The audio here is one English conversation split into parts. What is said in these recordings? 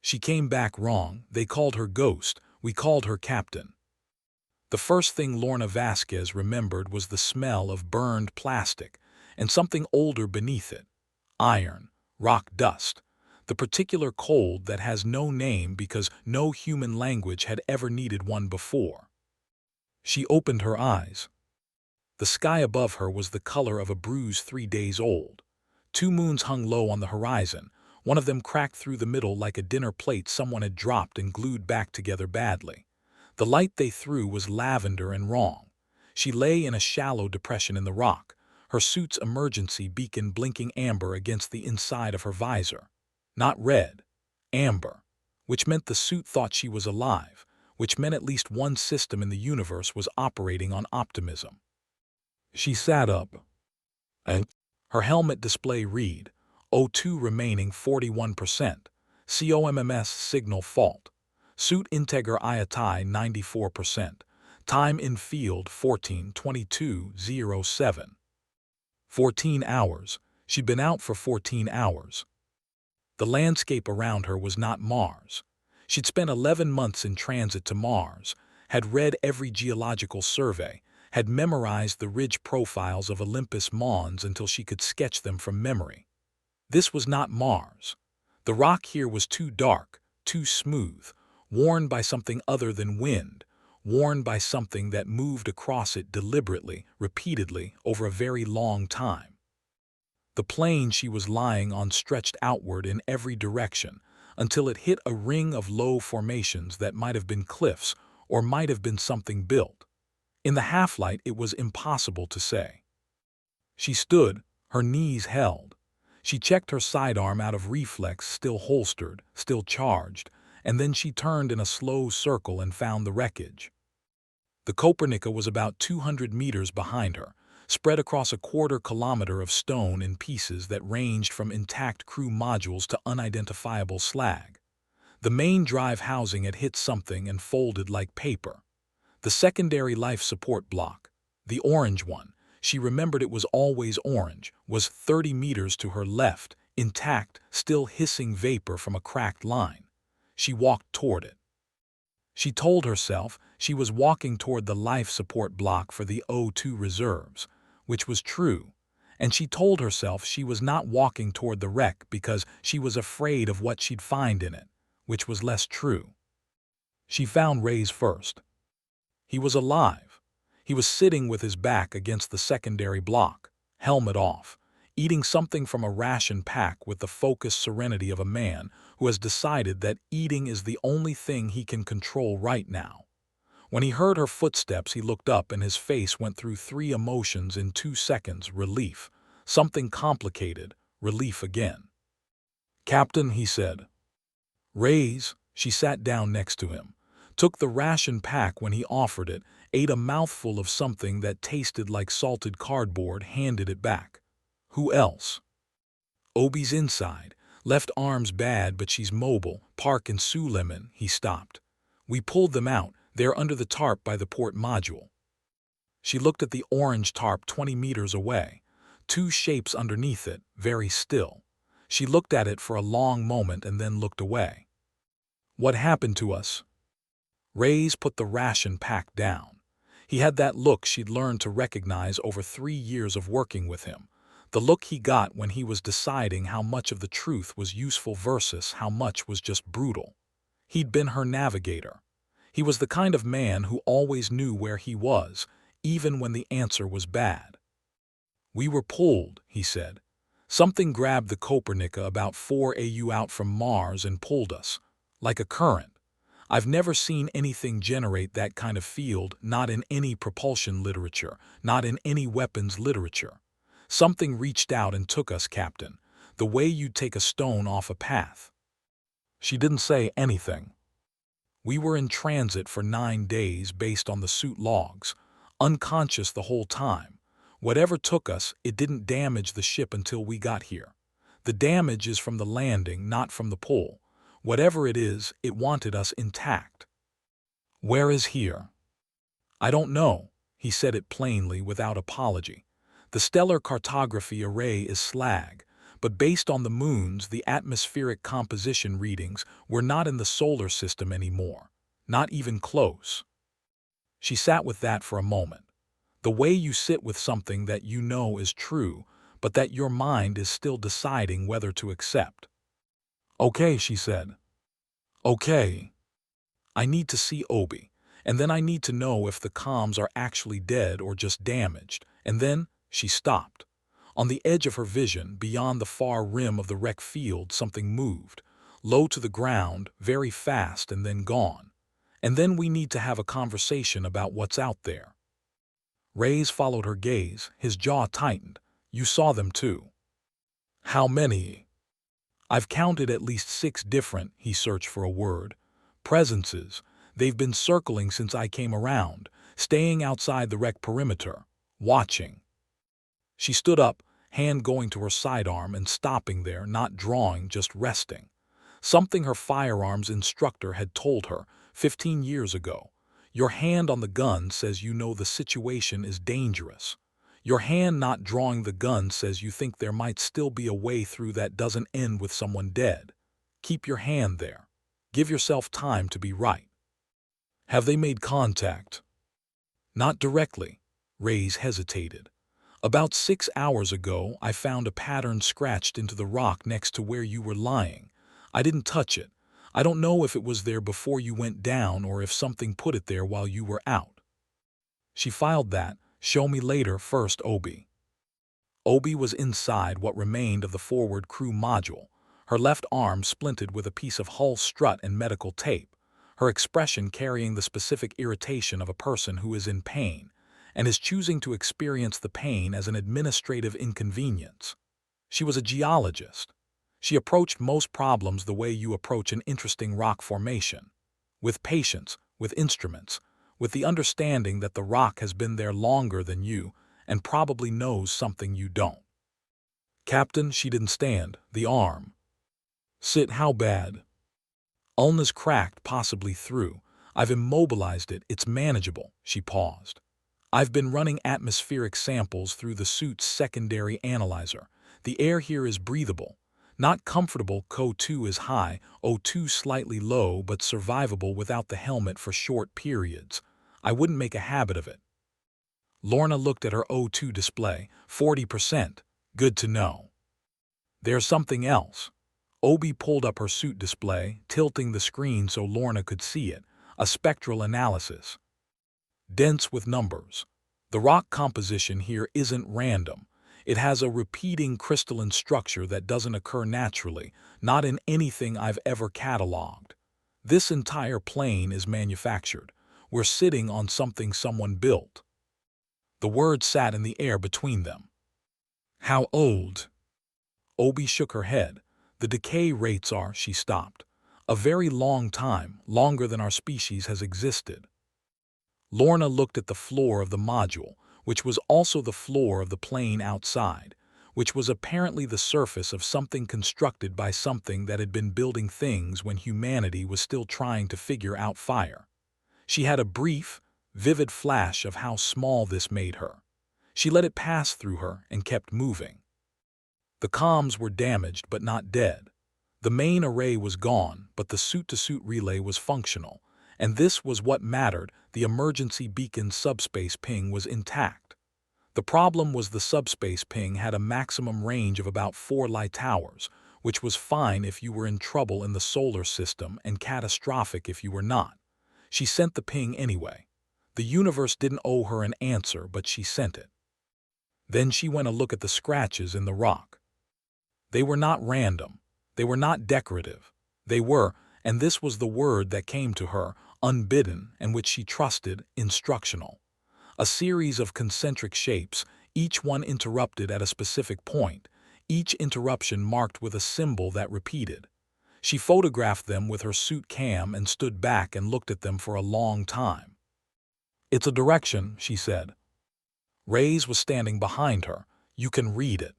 She came back wrong. They called her Ghost. We called her Captain. The first thing Lorena Vasquez remembered was the smell of burned plastic and something older beneath it. Iron, rock dust, the particular cold that has no name because no human language had ever needed one before. She opened her eyes. The sky above her was the color of a bruise 3 days old. 2 moons hung low on the horizon, one of them cracked through the middle like a dinner plate someone had dropped and glued back together badly. The light they threw was lavender and wrong. She lay in a shallow depression in the rock, her suit's emergency beacon blinking amber against the inside of her visor. Not red, amber, which meant the suit thought she was alive, which meant at least one system in the universe was operating on optimism. She sat up. Her helmet display read, O2 remaining 41%, COMMS signal fault, suit integer IATI 94%, time in field 14:22:07. 14 hours. She'd been out for 14 hours. The landscape around her was not Mars. She'd spent 11 months in transit to Mars, had read every geological survey, had memorized the ridge profiles of Olympus Mons until she could sketch them from memory. This was not Mars. The rock here was too dark, too smooth, worn by something other than wind, worn by something that moved across it deliberately, repeatedly, over a very long time. The plane she was lying on stretched outward in every direction until it hit a ring of low formations that might have been cliffs or might have been something built. In the half-light, it was impossible to say. She stood, her knees held. She checked her sidearm out of reflex, still holstered, still charged, and then she turned in a slow circle and found the wreckage. The Kopernika was about 200 meters behind her, spread across a quarter-kilometer of stone in pieces that ranged from intact crew modules to unidentifiable slag. The main drive housing had hit something and folded like paper. The secondary life support block, the orange one, she remembered it was always orange, was 30 meters to her left, intact, still hissing vapor from a cracked line. She walked toward it. She told herself she was walking toward the life support block for the O2 reserves, which was true, and she told herself she was not walking toward the wreck because she was afraid of what she'd find in it, which was less true. She found Ray's first. He was alive. He was sitting with his back against the secondary block, helmet off, eating something from a ration pack with the focused serenity of a man who has decided that eating is the only thing he can control right now. When he heard her footsteps, he looked up and his face went through 3 emotions in 2 seconds: relief, something complicated, relief again. "Captain," he said. "Raise." She sat down next to him, took the ration pack when he offered it, ate a mouthful of something that tasted like salted cardboard, handed it back. "Who else?" "Obi's inside. Left arm's bad, but she's mobile. Park and Suleiman." He stopped. "We pulled them out. They're under the tarp by the port module." She looked at the orange tarp 20 meters away. 2 shapes underneath it, very still. She looked at it for a long moment and then looked away. "What happened to us?" Ray's put the ration pack down. He had that look she'd learned to recognize over 3 years of working with him. The look he got when he was deciding how much of the truth was useful versus how much was just brutal. He'd been her navigator. He was the kind of man who always knew where he was, even when the answer was bad. "We were pulled," he said. "Something grabbed the Kopernika about 4 AU out from Mars and pulled us. Like a current. I've never seen anything generate that kind of field, not in any propulsion literature, not in any weapons literature. Something reached out and took us, Captain, the way you'd take a stone off a path." She didn't say anything. "We were in transit for 9 days based on the suit logs, unconscious the whole time. Whatever took us, it didn't damage the ship until we got here. The damage is from the landing, not from the pull. Whatever it is, it wanted us intact." "Where is here?" "I don't know." He said it plainly, without apology. "The stellar cartography array is slag, but based on the moons, the atmospheric composition readings were not in the solar system anymore, not even close. She sat with that for a moment. The way you sit with something that you know is true, but that your mind is still deciding whether to accept. "Okay," she said. "Okay. I need to see Obi, and then I need to know if the comms are actually dead or just damaged." And then she stopped. On the edge of her vision, beyond the far rim of the wreck field, something moved, low to the ground, very fast, and then gone. "And then we need to have a conversation about what's out there." Reyes followed her gaze, his jaw tightened. "You saw them too." "How many?" "I've counted at least 6 different," he searched for a word, "presences. They've been circling since I came around, staying outside the wreck perimeter, watching." She stood up, hand going to her sidearm and stopping there, not drawing, just resting. Something her firearms instructor had told her 15 years ago. Your hand on the gun says you know the situation is dangerous. Your hand not drawing the gun says you think there might still be a way through that doesn't end with someone dead. Keep your hand there. Give yourself time to be right. "Have they made contact?" "Not directly." Reyes hesitated. "About 6 hours ago, I found a pattern scratched into the rock next to where you were lying. I didn't touch it. I don't know if it was there before you went down or if something put it there while you were out." She filed that. "Show me later first, Obi." Obi was inside what remained of the forward crew module, her left arm splinted with a piece of hull strut and medical tape, her expression carrying the specific irritation of a person who is in pain and is choosing to experience the pain as an administrative inconvenience. She was a geologist. She approached most problems the way you approach an interesting rock formation, with patience, with instruments, with the understanding that the rock has been there longer than you and probably knows something you don't. "Captain," she didn't stand, the arm. "Sit, how bad?" "Ulna's cracked, possibly through. I've immobilized it, it's manageable." She paused. "I've been running atmospheric samples through the suit's secondary analyzer. The air here is breathable. Not comfortable, CO2 is high, O2 slightly low, but survivable without the helmet for short periods. I wouldn't make a habit of it." Lorna looked at her O2 display. 40%. Good to know. "There's something else." Obi pulled up her suit display, tilting the screen so Lorna could see it. "A spectral analysis. Dense with numbers. The rock composition here isn't random. It has a repeating crystalline structure that doesn't occur naturally, not in anything I've ever cataloged. This entire plane is manufactured. We're sitting on something someone built." The words sat in the air between them. "How old?" Obi shook her head. "The decay rates are," she stopped. "A very long time, longer than our species has existed." Lorna looked at the floor of the module, which was also the floor of the plane outside, which was apparently the surface of something constructed by something that had been building things when humanity was still trying to figure out fire. She had a brief, vivid flash of how small this made her. She let it pass through her and kept moving. The comms were damaged but not dead. The main array was gone, but the suit-to-suit relay was functional. And this was what mattered, the emergency beacon subspace ping was intact. The problem was the subspace ping had a maximum range of about 4 light hours, which was fine if you were in trouble in the solar system and catastrophic if you were not. She sent the ping anyway. The universe didn't owe her an answer, but she sent it. Then she went to look at the scratches in the rock. They were not random. They were not decorative. They were, and this was the word that came to her, unbidden, and which she trusted, instructional. A series of concentric shapes, each one interrupted at a specific point, each interruption marked with a symbol that repeated. She photographed them with her suit cam and stood back and looked at them for a long time. "It's a direction," she said. Reyes was standing behind her. "You can read it."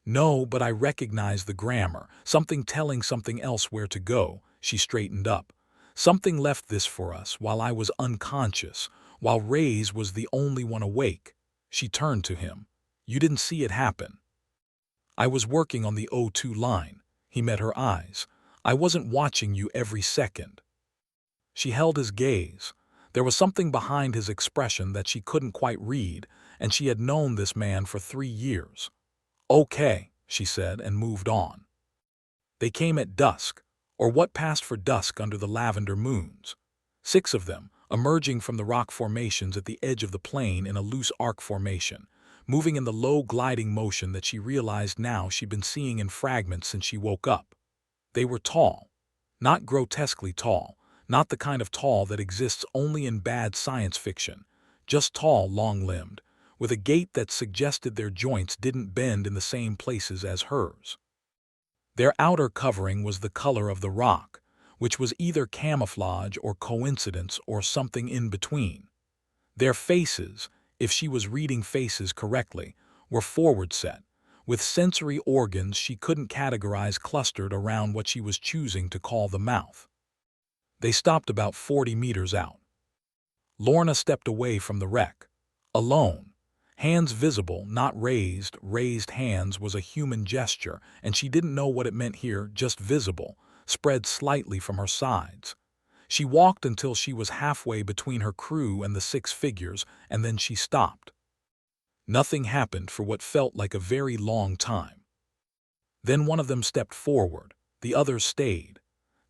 "No, but I recognize the grammar, something telling something else where to go." She straightened up. "Something left this for us while I was unconscious, while Reyes was the only one awake." She turned to him. "You didn't see it happen." I was working on the O2 line. He met her eyes. I wasn't watching you every second. She held his gaze. There was something behind his expression that she couldn't quite read, and she had known this man for 3 years. Okay, she said, and moved on. They came at dusk, or what passed for dusk under the lavender moons. 6 of them, emerging from the rock formations at the edge of the plain in a loose arc formation, moving in the low gliding motion that she realized now she'd been seeing in fragments since she woke up. They were tall. Not grotesquely tall, not the kind of tall that exists only in bad science fiction, just tall, long-limbed, with a gait that suggested their joints didn't bend in the same places as hers. Their outer covering was the color of the rock, which was either camouflage or coincidence or something in between. Their faces, if she was reading faces correctly, were forward set, with sensory organs she couldn't categorize clustered around what she was choosing to call the mouth. They stopped about 40 meters out. Lorna stepped away from the wreck. Alone. Hands visible, not raised. Raised hands was a human gesture, and she didn't know what it meant here, just visible, spread slightly from her sides. She walked until she was halfway between her crew and the 6 figures, and then she stopped. Nothing happened for what felt like a very long time. Then one of them stepped forward. The others stayed.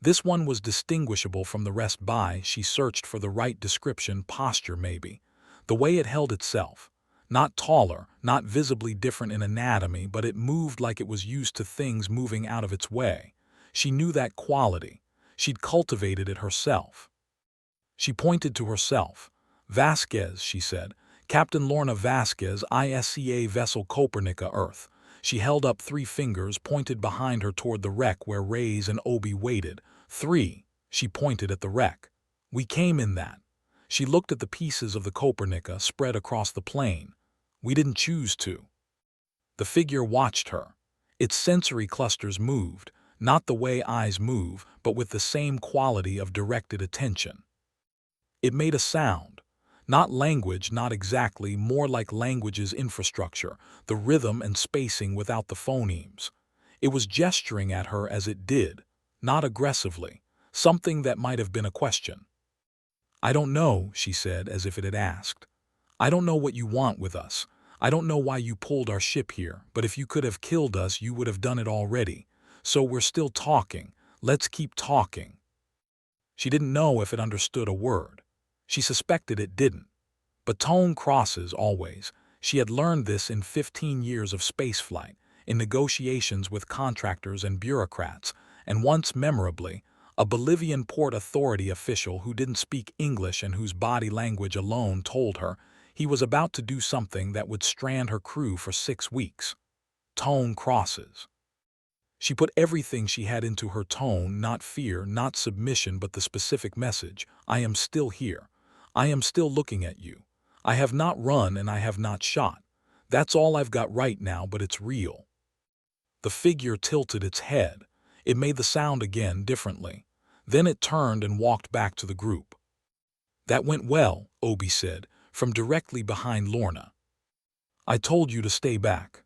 This one was distinguishable from the rest by, she searched for the right description, posture maybe. The way it held itself. Not taller, not visibly different in anatomy, but it moved like it was used to things moving out of its way. She knew that quality. She'd cultivated it herself. She pointed to herself. Vasquez, she said. Captain Lorena Vasquez, ISCA vessel Kopernika, Earth. She held up 3 fingers, pointed behind her toward the wreck where Reyes and Obi waited. 3. She pointed at the wreck. We came in that. She looked at the pieces of the Kopernika spread across the plain. We didn't choose to. The figure watched her. Its sensory clusters moved, not the way eyes move, but with the same quality of directed attention. It made a sound. Not language, not exactly, more like language's infrastructure, the rhythm and spacing without the phonemes. It was gesturing at her as it did, not aggressively, something that might have been a question. I don't know, she said, as if it had asked. I don't know what you want with us. I don't know why you pulled our ship here, but if you could have killed us, you would have done it already. So we're still talking. Let's keep talking. She didn't know if it understood a word. She suspected it didn't. But tone crosses always. She had learned this in 15 years of spaceflight, in negotiations with contractors and bureaucrats, and once memorably, a Bolivian Port Authority official who didn't speak English and whose body language alone told her he was about to do something that would strand her crew for 6 weeks. Tone crosses. She put everything she had into her tone, not fear, not submission, but the specific message. I am still here. I am still looking at you. I have not run and I have not shot. That's all I've got right now, but it's real. The figure tilted its head. It made the sound again, differently. Then it turned and walked back to the group. That went well, Obi said, from directly behind Lorna. I told you to stay back.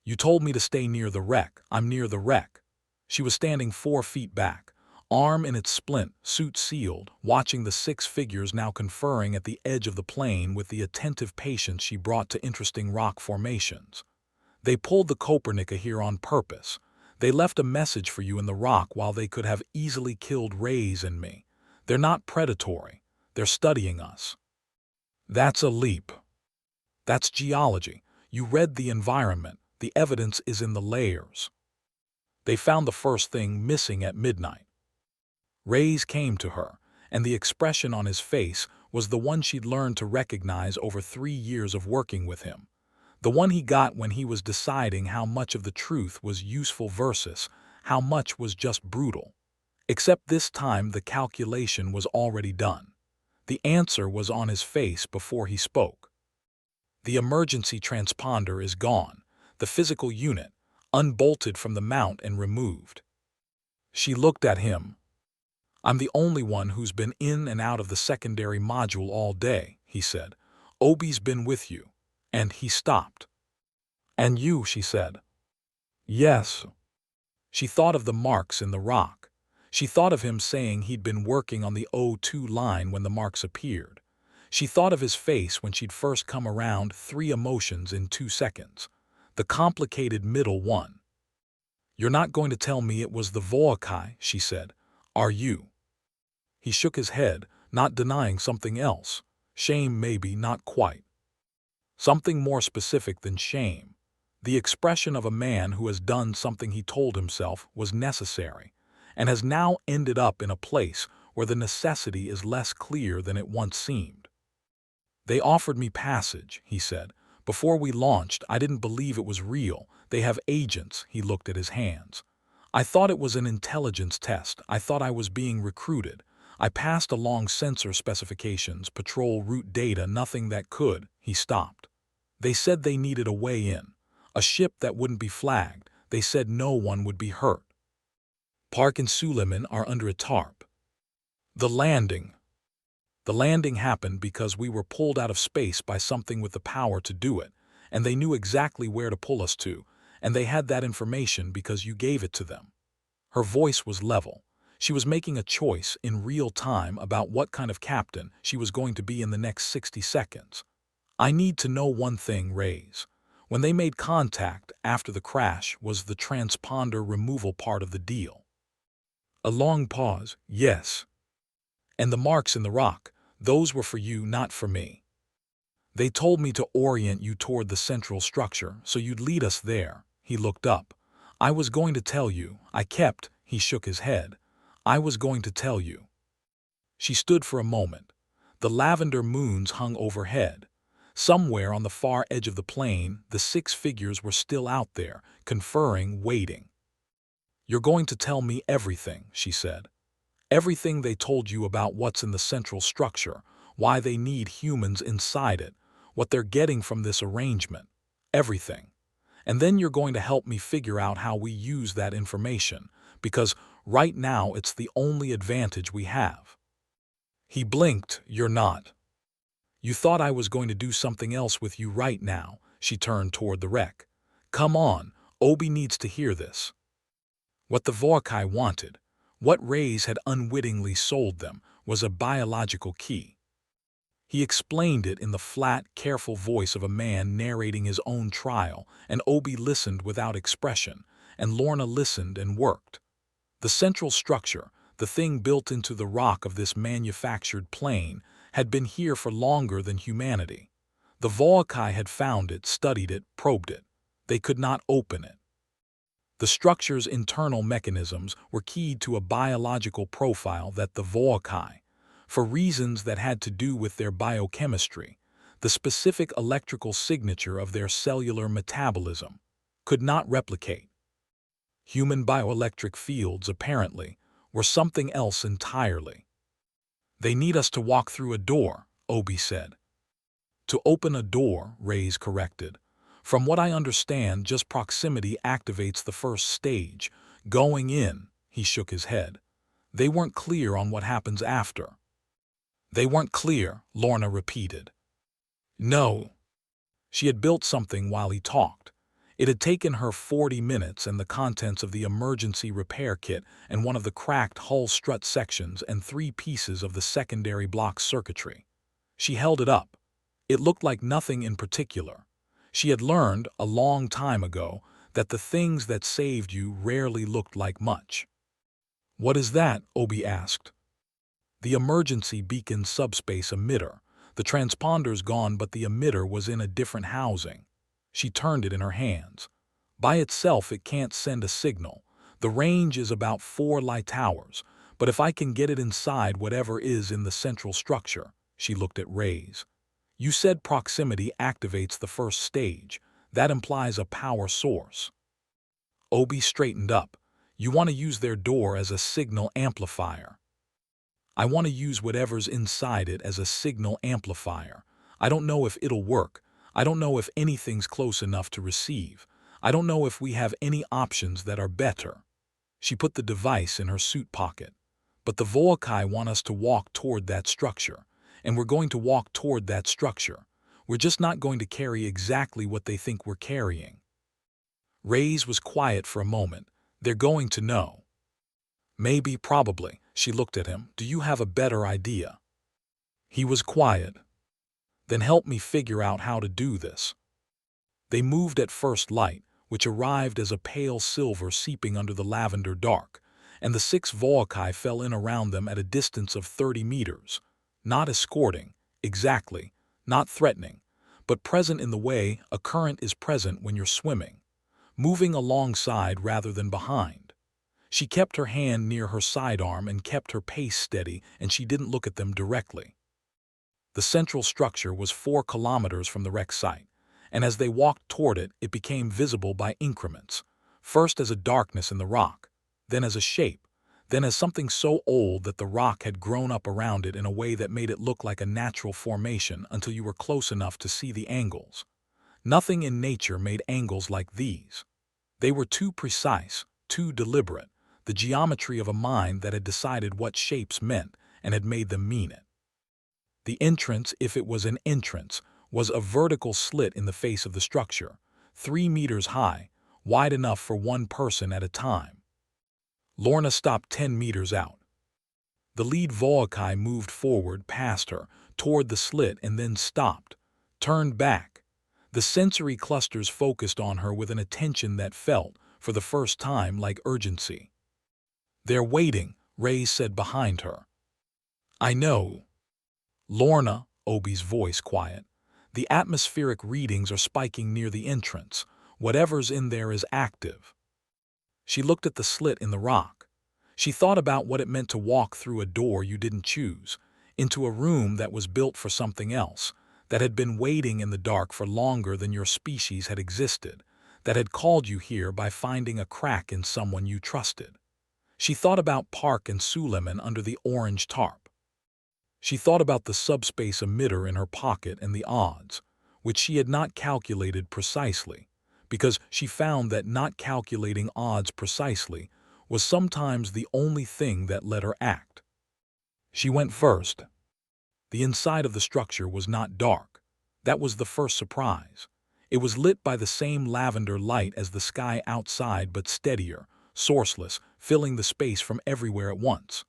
You told me to stay near the wreck. I'm near the wreck. She was standing 4 feet back, arm in its splint, suit sealed, watching the 6 figures now conferring at the edge of the plain with the attentive patience she brought to interesting rock formations. They pulled the Kopernika here on purpose. They left a message for you in the rock while they could have easily killed Reyes and me. They're not predatory. They're studying us. That's a leap. That's geology. You read the environment. The evidence is in the layers. They found the first thing missing at midnight. Reyes came to her, and the expression on his face was the one she'd learned to recognize over 3 years of working with him. The one he got when he was deciding how much of the truth was useful versus how much was just brutal. Except this time the calculation was already done. The answer was on his face before he spoke. The emergency transponder is gone, the physical unit, unbolted from the mount and removed. She looked at him. I'm the only one who's been in and out of the secondary module all day, he said. Obi's been with you. And he stopped. And you, she said. Yes. She thought of the marks in the rock. She thought of him saying he'd been working on the O2 line when the marks appeared. She thought of his face when she'd first come around 3 emotions in 2 seconds. The complicated middle one. "You're not going to tell me it was the Vorrkai," she said. "Are you?" He shook his head, not denying something else. Shame, maybe, not quite. Something more specific than shame. The expression of a man who has done something he told himself was necessary, and has now ended up in a place where the necessity is less clear than it once seemed. "They offered me passage," he said. "Before we launched, I didn't believe it was real. They have agents." He looked at his hands. "I thought it was an intelligence test. I thought I was being recruited. I passed along sensor specifications, patrol route data, nothing that could." He stopped. "They said they needed a way in. A ship that wouldn't be flagged. They said no one would be hurt. Park and Suleiman are under a tarp." The landing. The landing happened because we were pulled out of space by something with the power to do it, and they knew exactly where to pull us to, and they had that information because you gave it to them. Her voice was level. She was making a choice in real time about what kind of captain she was going to be in the next 60 seconds. "I need to know one thing, Rays. When they made contact after the crash, was the transponder removal part of the deal?" A long pause. "Yes." "And the marks in the rock, those were for you, not for me. They told me to orient you toward the central structure, so you'd lead us there." He looked up. "I was going to tell you. He shook his head. "I was going to tell you." She stood for a moment. The lavender moons hung overhead. Somewhere on the far edge of the plain, the 6 figures were still out there, conferring, waiting. "You're going to tell me everything," she said. "Everything they told you about what's in the central structure, why they need humans inside it, what they're getting from this arrangement. Everything. And then you're going to help me figure out how we use that information, because right now it's the only advantage we have." He blinked. "You're not. You thought I was going to do something else with you right now." She turned toward the wreck. "Come on, Obi needs to hear this." What the Vorrkai wanted, what Rays had unwittingly sold them, was a biological key. He explained it in the flat, careful voice of a man narrating his own trial, and Obi listened without expression, and Lorna listened and worked. The central structure, the thing built into the rock of this manufactured plane, had been here for longer than humanity. The Vorrkai had found it, studied it, probed it. They could not open it. The structure's internal mechanisms were keyed to a biological profile that the Vorrkai, for reasons that had to do with their biochemistry, the specific electrical signature of their cellular metabolism, could not replicate. Human bioelectric fields, apparently, were something else entirely. "They need us to walk through a door," Obi said. "To open a door," Rays corrected. "From what I understand, just proximity activates the first stage. Going in," he shook his head. "They weren't clear on what happens after." "They weren't clear," Lorna repeated. "No." She had built something while he talked. It had taken her 40 minutes and the contents of the emergency repair kit and one of the cracked hull strut sections and 3 pieces of the secondary block circuitry. She held it up. It looked like nothing in particular. She had learned, a long time ago, that the things that saved you rarely looked like much. "What is that?" Obi asked. "The emergency beacon subspace emitter. The transponder's gone, but the emitter was in a different housing." She turned it in her hands. "By itself it can't send a signal. The range is about 4 light hours, but if I can get it inside whatever is in the central structure." She looked at Rays. "You said proximity activates the first stage. That implies a power source." Obi straightened up. "You want to use their door as a signal amplifier." "I want to use whatever's inside it as a signal amplifier. I don't know if it'll work. I don't know if anything's close enough to receive. I don't know if we have any options that are better." She put the device in her suit pocket. "But the Vorrkai want us to walk toward that structure, and we're going to walk toward that structure. We're just not going to carry exactly what they think we're carrying." Reyes was quiet for a moment. They're going to know. Maybe, probably. She looked at him. Do you have a better idea? He was quiet. Then help me figure out how to do this. They moved at first light, which arrived as a pale silver seeping under the lavender dark, and the 6 Vorrkai fell in around them at a distance of 30 meters. Not escorting, exactly, not threatening, but present in the way a current is present when you're swimming, moving alongside rather than behind. She kept her hand near her sidearm and kept her pace steady, and she didn't look at them directly. The central structure was 4 kilometers from the wreck site, and as they walked toward it, it became visible by increments, first as a darkness in the rock, then as a shape, then as something so old that the rock had grown up around it in a way that made it look like a natural formation until you were close enough to see the angles. Nothing in nature made angles like these. They were too precise, too deliberate, the geometry of a mind that had decided what shapes meant and had made them mean it. The entrance, if it was an entrance, was a vertical slit in the face of the structure, 3 meters high, wide enough for one person at a time. Lorna stopped 10 meters out. The lead Vorrkai moved forward past her, toward the slit, and then stopped, turned back. The sensory clusters focused on her with an attention that felt, for the first time, like urgency. They're waiting, Reyes said behind her. I know. Lorna, Obi's voice quiet. The atmospheric readings are spiking near the entrance. Whatever's in there is active. She looked at the slit in the rock. She thought about what it meant to walk through a door you didn't choose, into a room that was built for something else, that had been waiting in the dark for longer than your species had existed, that had called you here by finding a crack in someone you trusted. She thought about Park and Suleiman under the orange tarp. She thought about the subspace emitter in her pocket and the odds, which she had not calculated precisely, because she found that not calculating odds precisely was sometimes the only thing that let her act. She went first. The inside of the structure was not dark. That was the first surprise. It was lit by the same lavender light as the sky outside, but steadier, sourceless, filling the space from everywhere at once.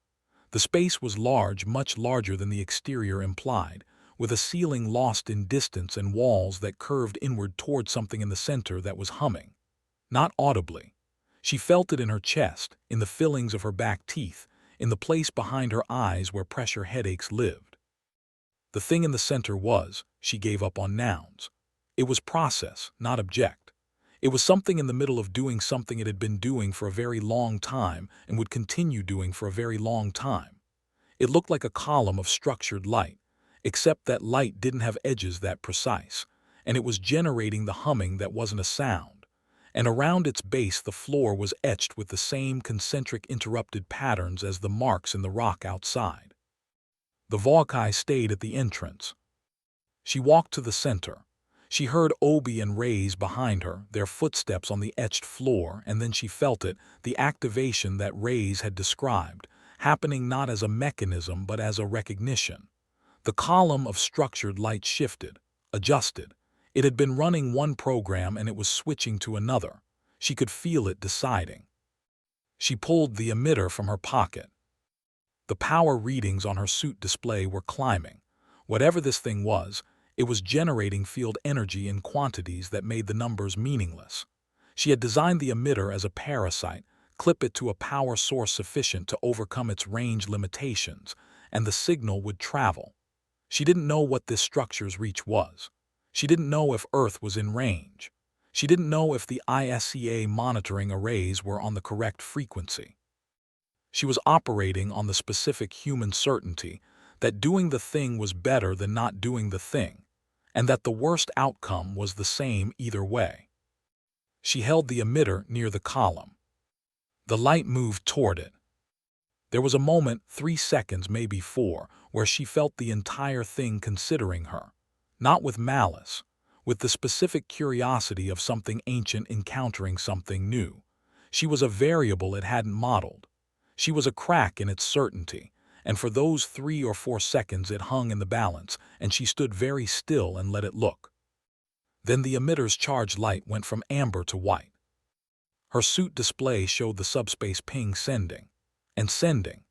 The space was large, much larger than the exterior implied, with a ceiling lost in distance and walls that curved inward toward something in the center that was humming. Not audibly. She felt it in her chest, in the fillings of her back teeth, in the place behind her eyes where pressure headaches lived. The thing in the center was, she gave up on nouns. It was process, not object. It was something in the middle of doing something it had been doing for a very long time and would continue doing for a very long time. It looked like a column of structured light, except that light didn't have edges that precise, and it was generating the humming that wasn't a sound. And around its base the floor was etched with the same concentric interrupted patterns as the marks in the rock outside. The Vorrkai stayed at the entrance. She walked to the center. She heard Obi and Reyes behind her, their footsteps on the etched floor, and then she felt it, the activation that Reyes had described, happening not as a mechanism but as a recognition. The column of structured light shifted, adjusted. It had been running one program and it was switching to another. She could feel it deciding. She pulled the emitter from her pocket. The power readings on her suit display were climbing. Whatever this thing was, it was generating field energy in quantities that made the numbers meaningless. She had designed the emitter as a parasite, clip it to a power source sufficient to overcome its range limitations, and the signal would travel. She didn't know what this structure's reach was. She didn't know if Earth was in range. She didn't know if the ISCA monitoring arrays were on the correct frequency. She was operating on the specific human certainty that doing the thing was better than not doing the thing, and that the worst outcome was the same either way. She held the emitter near the column. The light moved toward it. There was a moment, 3 seconds, maybe 4, where she felt the entire thing considering her, not with malice, with the specific curiosity of something ancient encountering something new. She was a variable it hadn't modeled. She was a crack in its certainty, and for those 3 or 4 seconds it hung in the balance, and she stood very still and let it look. Then the emitter's charged light went from amber to white. Her suit display showed the subspace ping sending, and sending,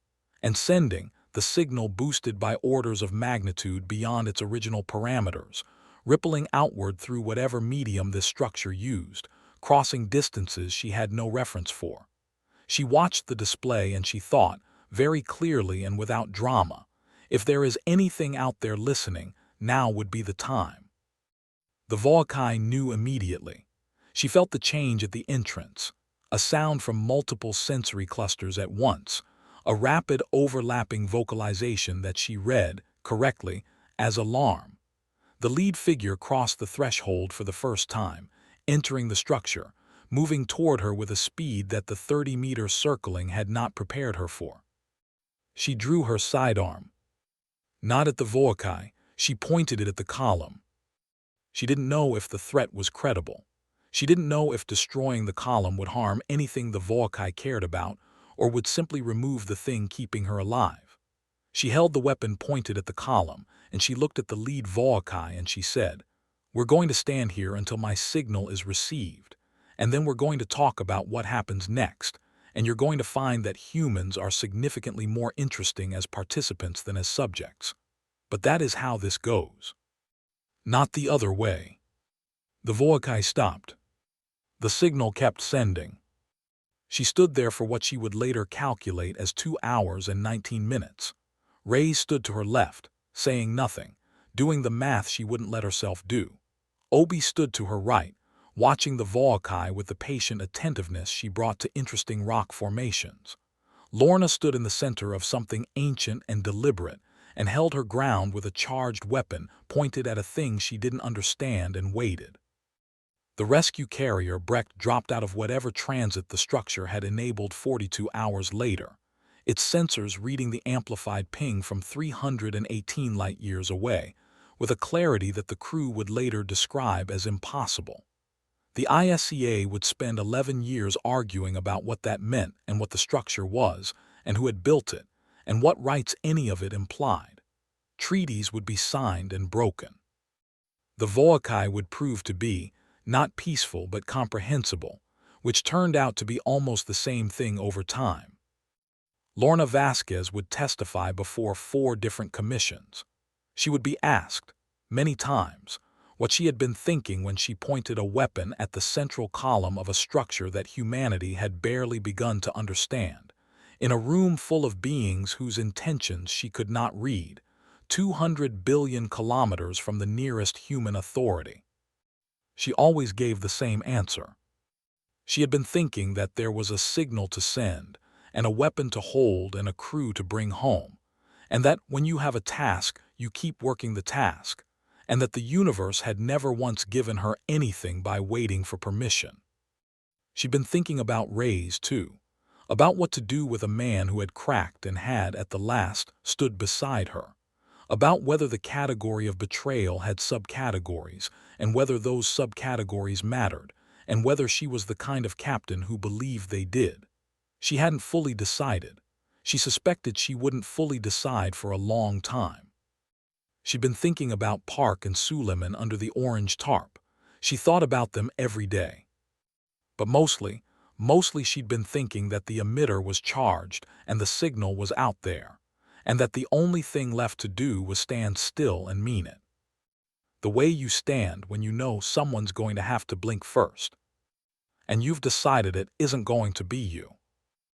and sending, the signal boosted by orders of magnitude beyond its original parameters, rippling outward through whatever medium this structure used, crossing distances she had no reference for. She watched the display and she thought, very clearly and without drama, if there is anything out there listening, now would be the time. The Vorrkai knew immediately. She felt the change at the entrance, a sound from multiple sensory clusters at once, a rapid overlapping vocalization that she read, correctly, as alarm. The lead figure crossed the threshold for the first time, entering the structure, moving toward her with a speed that the 30-meter circling had not prepared her for. She drew her sidearm. Not at the Vorrkai, she pointed it at the column. She didn't know if the threat was credible. She didn't know if destroying the column would harm anything the Vorrkai cared about or would simply remove the thing keeping her alive. She held the weapon pointed at the column, and she looked at the lead Vorrkai and she said, "We're going to stand here until my signal is received, and then we're going to talk about what happens next, and you're going to find that humans are significantly more interesting as participants than as subjects. But that is how this goes. Not the other way." The Vorrkai stopped. The signal kept sending. She stood there for what she would later calculate as 2 hours and 19 minutes. Ray stood to her left, saying nothing, doing the math she wouldn't let herself do. Obi stood to her right, watching the Vorrkai with the patient attentiveness she brought to interesting rock formations. Lorna stood in the center of something ancient and deliberate, and held her ground with a charged weapon pointed at a thing she didn't understand and waited. The rescue carrier Brecht dropped out of whatever transit the structure had enabled 42 hours later, its sensors reading the amplified ping from 318 light-years away, with a clarity that the crew would later describe as impossible. The ISCA would spend 11 years arguing about what that meant and what the structure was, and who had built it, and what rights any of it implied. Treaties would be signed and broken. The Vorrkai would prove to be, not peaceful but comprehensible, which turned out to be almost the same thing over time. Lorena Vasquez would testify before 4 different commissions. She would be asked, many times, what she had been thinking when she pointed a weapon at the central column of a structure that humanity had barely begun to understand, in a room full of beings whose intentions she could not read, 200 billion kilometers from the nearest human authority. She always gave the same answer. She had been thinking that there was a signal to send, and a weapon to hold and a crew to bring home, and that when you have a task, you keep working the task, and that the universe had never once given her anything by waiting for permission. She'd been thinking about Rays, too, about what to do with a man who had cracked and had, at the last, stood beside her, about whether the category of betrayal had subcategories, and whether those subcategories mattered, and whether she was the kind of captain who believed they did. She hadn't fully decided. She suspected she wouldn't fully decide for a long time. She'd been thinking about Park and Suleiman under the orange tarp. She thought about them every day. But mostly she'd been thinking that the emitter was charged and the signal was out there, and that the only thing left to do was stand still and mean it. The way you stand when you know someone's going to have to blink first, and you've decided it isn't going to be you.